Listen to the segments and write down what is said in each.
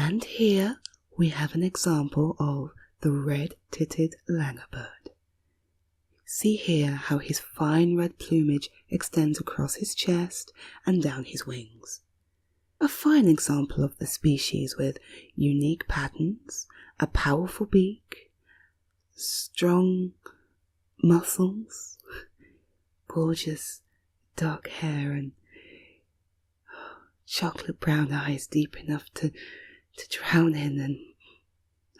And here we have an example of the red-titted langur bird. See here how his fine red plumage extends across his chest and down his wings. A fine example of the species with unique patterns, a powerful beak, strong muscles, gorgeous dark hair, and chocolate brown eyes deep enough to drown in. And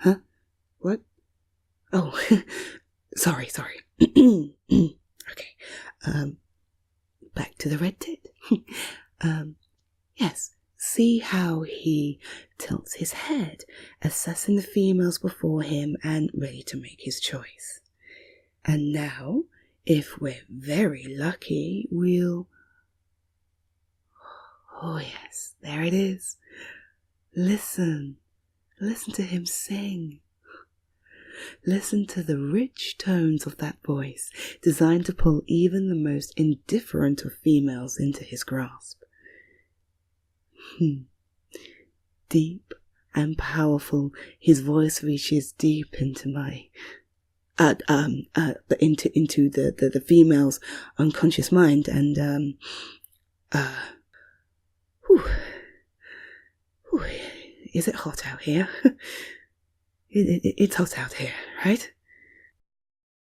huh? What? Oh, sorry. Okay. Back to the red tit. Yes. See how he tilts his head, assessing the females before him and ready to make his choice. And now, if we're very lucky, we'll... Oh yes, there it is. Listen to him sing. Listen to the rich tones of that voice, designed to pull even the most indifferent of females into his grasp. Deep and powerful, his voice reaches deep into my, into the female's unconscious mind, and is it hot out here? It's hot out here, right?